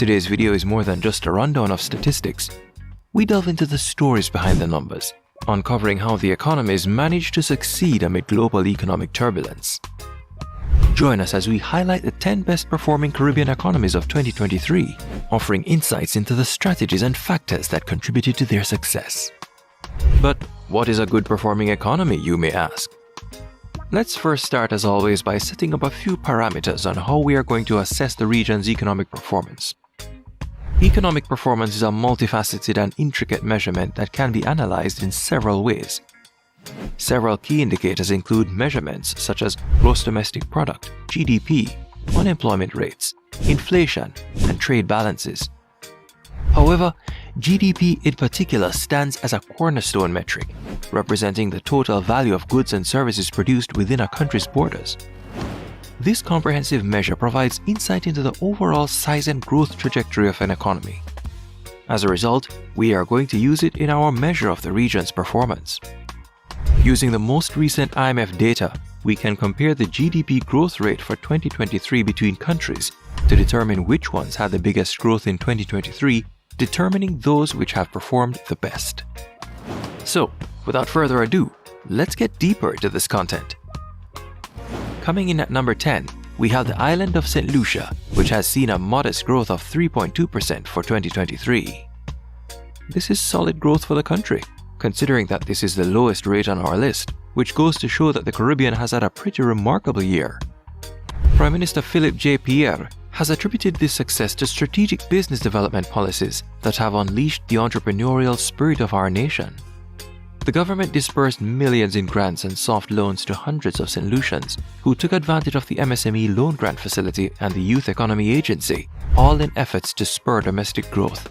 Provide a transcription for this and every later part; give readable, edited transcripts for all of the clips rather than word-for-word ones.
Today's video is more than just a rundown of statistics. We delve into the stories behind the numbers, uncovering how the economies managed to succeed amid global economic turbulence. Join us as we highlight the 10 best performing Caribbean economies of 2023, offering insights into the strategies and factors that contributed to their success. But what is a good performing economy, you may ask? Let's first start as always by setting up a few parameters on how we are going to assess the region's economic performance. Economic performance is a multifaceted and intricate measurement that can be analyzed in several ways. Several key indicators include measurements such as gross domestic product, GDP, unemployment rates, inflation, and trade balances. However, GDP in particular stands as a cornerstone metric, representing the total value of goods and services produced within a country's borders. This comprehensive measure provides insight into the overall size and growth trajectory of an economy. As a result, we are going to use it in our measure of the region's performance. Using the most recent IMF data, we can compare the GDP growth rate for 2023 between countries to determine which ones had the biggest growth in 2023, determining those which have performed the best. So, without further ado, let's get deeper into this content. Coming in at number 10, we have the island of St. Lucia, which has seen a modest growth of 3.2% for 2023. This is solid growth for the country, considering that this is the lowest rate on our list, which goes to show that the Caribbean has had a pretty remarkable year. Prime Minister Philip J. Pierre has attributed this success to strategic business development policies that have unleashed the entrepreneurial spirit of our nation. The government disbursed millions in grants and soft loans to hundreds of St. Lucians who took advantage of the MSME Loan Grant Facility and the Youth Economy Agency, all in efforts to spur domestic growth.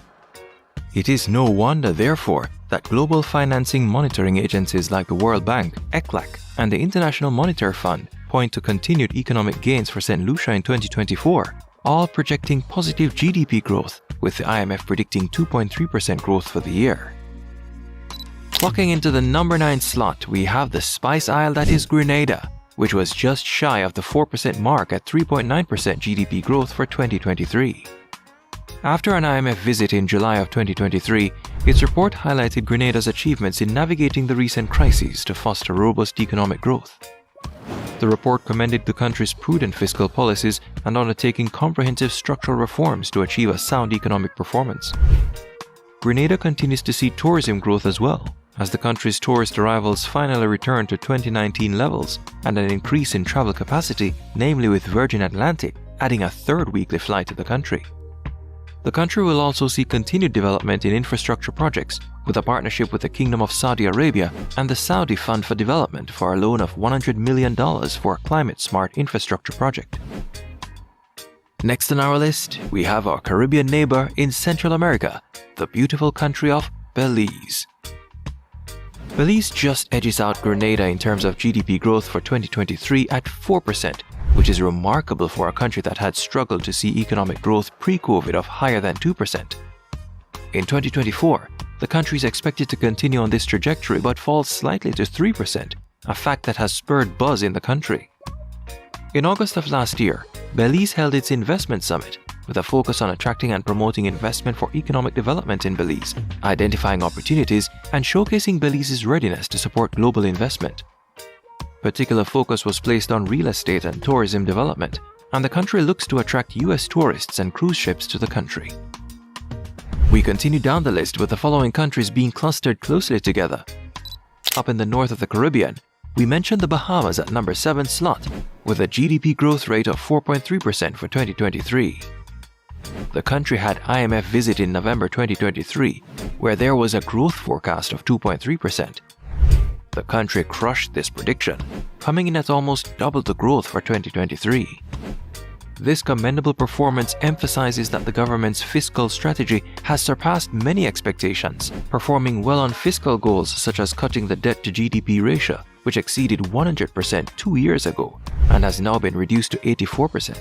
It is no wonder, therefore, that global financing monitoring agencies like the World Bank, ECLAC, and the International Monetary Fund point to continued economic gains for St. Lucia in 2024, all projecting positive GDP growth, with the IMF predicting 2.3% growth for the year. Clocking into the number 9 slot, we have the Spice Isle that is Grenada, which was just shy of the 4% mark at 3.9% GDP growth for 2023. After an IMF visit in July of 2023, its report highlighted Grenada's achievements in navigating the recent crises to foster robust economic growth. The report commended the country's prudent fiscal policies and undertaking comprehensive structural reforms to achieve a sound economic performance. Grenada continues to see tourism growth as well, as the country's tourist arrivals finally returned to 2019 levels and an increase in travel capacity, namely with Virgin Atlantic adding a third weekly flight to the country. The country will also see continued development in infrastructure projects, with a partnership with the Kingdom of Saudi Arabia and the Saudi Fund for Development for a loan of $100 million for a climate-smart infrastructure project. Next on our list, we have our Caribbean neighbor in Central America, the beautiful country of Belize. Belize just edges out Grenada in terms of GDP growth for 2023 at 4%, which is remarkable for a country that had struggled to see economic growth pre-COVID of higher than 2%. In 2024, the country is expected to continue on this trajectory but fall slightly to 3%, a fact that has spurred buzz in the country. In August of last year, Belize held its investment summit with a focus on attracting and promoting investment for economic development in Belize, identifying opportunities and showcasing Belize's readiness to support global investment. Particular focus was placed on real estate and tourism development, and the country looks to attract US tourists and cruise ships to the country. We continue down the list with the following countries being clustered closely together. Up in the north of the Caribbean, we mentioned the Bahamas at number 7 slot, with a GDP growth rate of 4.3% for 2023. The country had IMF visit in November 2023, where there was a growth forecast of 2.3%. The country crushed this prediction, coming in at almost double the growth for 2023. This commendable performance emphasizes that the government's fiscal strategy has surpassed many expectations, performing well on fiscal goals such as cutting the debt-to-GDP ratio, which exceeded 100% 2 years ago and has now been reduced to 84%.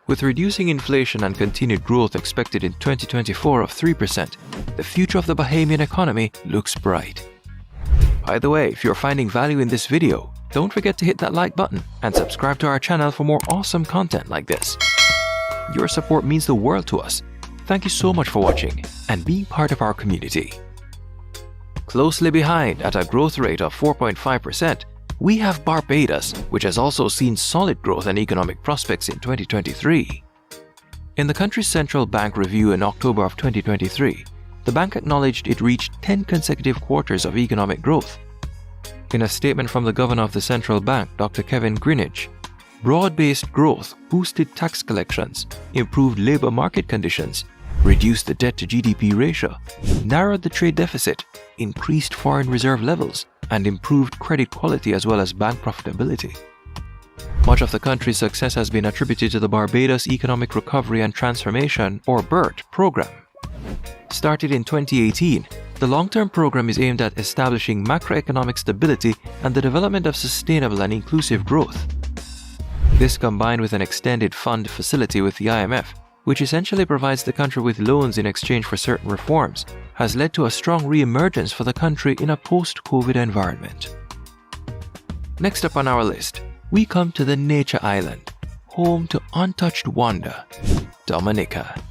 With reducing inflation and continued growth expected in 2024 of 3%, the future of the Bahamian economy looks bright. By the way, if you're finding value in this video, don't forget to hit that like button and subscribe to our channel for more awesome content like this. Your support means the world to us. Thank you so much for watching and being part of our community. Closely behind, at a growth rate of 4.5%, we have Barbados, which has also seen solid growth and economic prospects in 2023. In the country's central bank review in October of 2023, the bank acknowledged it reached 10 consecutive quarters of economic growth. In a statement from the governor of the central bank, Dr. Kevin Greenidge, broad-based growth boosted tax collections, improved labor market conditions, reduced the debt-to-GDP ratio, narrowed the trade deficit, increased foreign reserve levels, and improved credit quality as well as bank profitability. Much of the country's success has been attributed to the Barbados Economic Recovery and Transformation, or BERT, program. Started in 2018, the long-term program is aimed at establishing macroeconomic stability and the development of sustainable and inclusive growth. This, combined with an extended fund facility with the IMF, which essentially provides the country with loans in exchange for certain reforms, has led to a strong re-emergence for the country in a post-COVID environment. Next up on our list, we come to the Nature Island, home to untouched wonder, Dominica.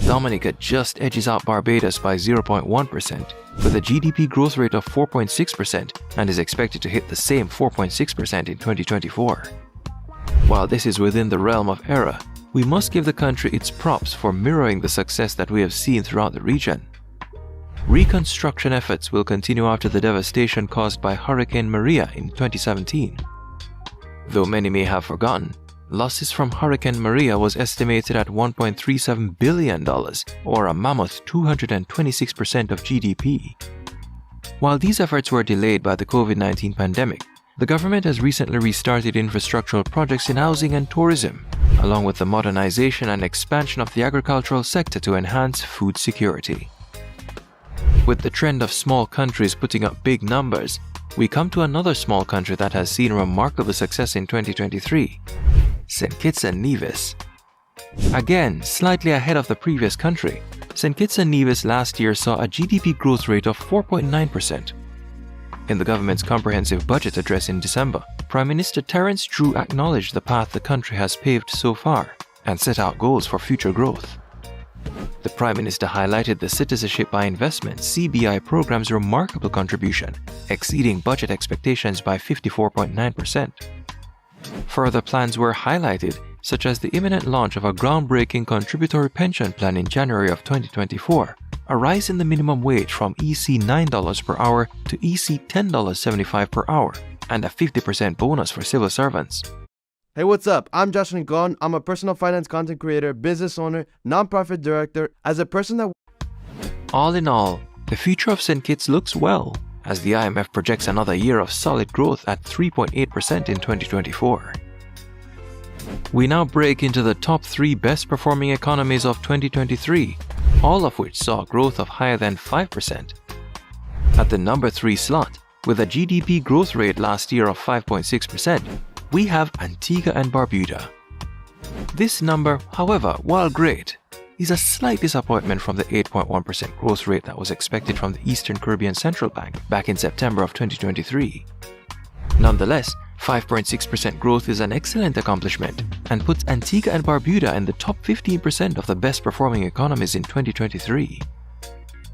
Dominica just edges out Barbados by 0.1%, with a GDP growth rate of 4.6% and is expected to hit the same 4.6% in 2024. While this is within the realm of error, we must give the country its props for mirroring the success that we have seen throughout the region. Reconstruction efforts will continue after the devastation caused by Hurricane Maria in 2017. Though many may have forgotten, losses from Hurricane Maria was estimated at $1.37 billion, or a mammoth 226% of GDP. While these efforts were delayed by the COVID-19 pandemic, the government has recently restarted infrastructural projects in housing and tourism, along with the modernization and expansion of the agricultural sector to enhance food security. With the trend of small countries putting up big numbers, we come to another small country that has seen remarkable success in 2023, St. Kitts and Nevis. Again, slightly ahead of the previous country, St. Kitts and Nevis last year saw a GDP growth rate of 4.9%. In the government's comprehensive budget address in December, Prime Minister Terence Drew acknowledged the path the country has paved so far and set out goals for future growth. The Prime Minister highlighted the Citizenship by Investment (CBI) program's remarkable contribution, exceeding budget expectations by 54.9%. Further plans were highlighted, such as the imminent launch of a groundbreaking contributory pension plan in January of 2024, a rise in the minimum wage from EC $9 per hour to EC $10.75 per hour, and a 50% bonus for civil servants. Hey, what's up? I'm Josh Rincon. I'm a personal finance content creator, business owner, nonprofit director. As a person that... All in all, the future of St. Kitts looks well, as the IMF projects another year of solid growth at 3.8% in 2024. We now break into the top 3 best performing economies of 2023, all of which saw growth of higher than 5%. At the number 3 slot, with a GDP growth rate last year of 5.6%, we have Antigua and Barbuda. This number, however, while great, is a slight disappointment from the 8.1% growth rate that was expected from the Eastern Caribbean Central Bank back in September of 2023. Nonetheless, 5.6% growth is an excellent accomplishment and puts Antigua and Barbuda in the top 15% of the best performing economies in 2023.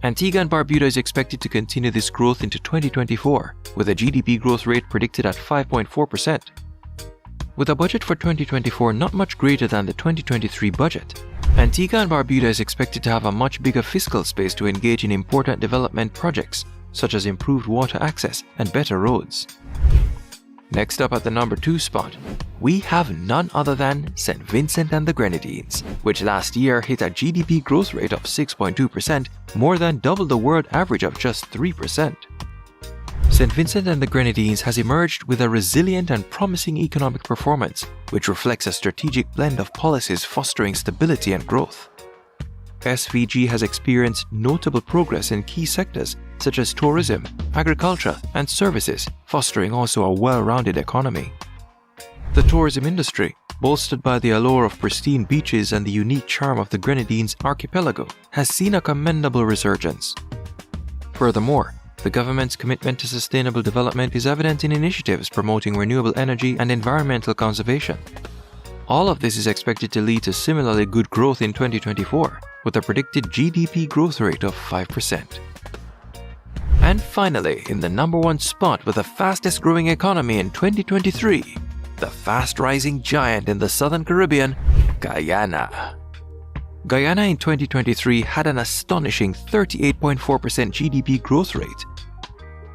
Antigua and Barbuda is expected to continue this growth into 2024, with a GDP growth rate predicted at 5.4%. With a budget for 2024 not much greater than the 2023 budget, Antigua and Barbuda is expected to have a much bigger fiscal space to engage in important development projects, such as improved water access and better roads. Next up at the number 2 spot, we have none other than St. Vincent and the Grenadines, which last year hit a GDP growth rate of 6.2%, more than double the world average of just 3%. St. Vincent and the Grenadines has emerged with a resilient and promising economic performance, which reflects a strategic blend of policies fostering stability and growth. SVG has experienced notable progress in key sectors such as tourism, agriculture, and services, fostering also a well-rounded economy. The tourism industry, bolstered by the allure of pristine beaches and the unique charm of the Grenadines archipelago, has seen a commendable resurgence. Furthermore, the government's commitment to sustainable development is evident in initiatives promoting renewable energy and environmental conservation. All of this is expected to lead to similarly good growth in 2024, with a predicted GDP growth rate of 5%. And finally, in the number one spot with the fastest growing economy in 2023, the fast-rising giant in the Southern Caribbean, Guyana. Guyana in 2023 had an astonishing 38.4% GDP growth rate,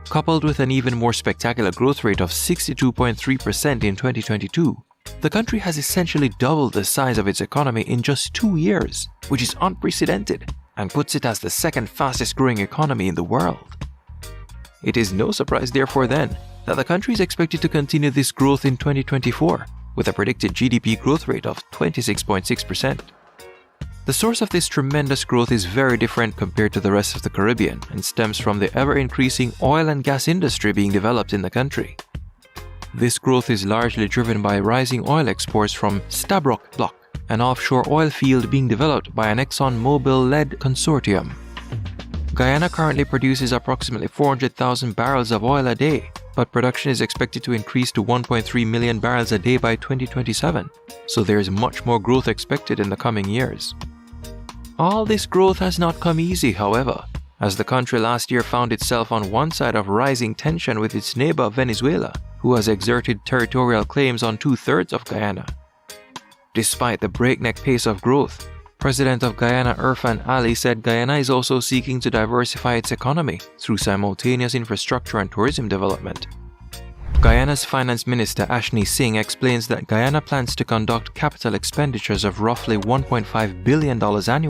coupled with an even more spectacular growth rate of 62.3% in 2022. The country has essentially doubled the size of its economy in just 2 years, which is unprecedented and puts it as the second fastest growing economy in the world. It is no surprise, therefore, then, that the country is expected to continue this growth in 2024, with a predicted GDP growth rate of 26.6%. The source of this tremendous growth is very different compared to the rest of the Caribbean and stems from the ever-increasing oil and gas industry being developed in the country. This growth is largely driven by rising oil exports from Stabroek Block, an offshore oil field being developed by an ExxonMobil-led consortium. Guyana currently produces approximately 400,000 barrels of oil a day, but production is expected to increase to 1.3 million barrels a day by 2027, so there is much more growth expected in the coming years. All this growth has not come easy, however, as the country last year found itself on one side of rising tension with its neighbor Venezuela, who has exerted territorial claims on 2/3 of Guyana. Despite the breakneck pace of growth, President of Guyana Irfan Ali said Guyana is also seeking to diversify its economy through simultaneous infrastructure and tourism development. Guyana's Finance Minister Ashni Singh explains that Guyana plans to conduct capital expenditures of roughly $1.5 billion annually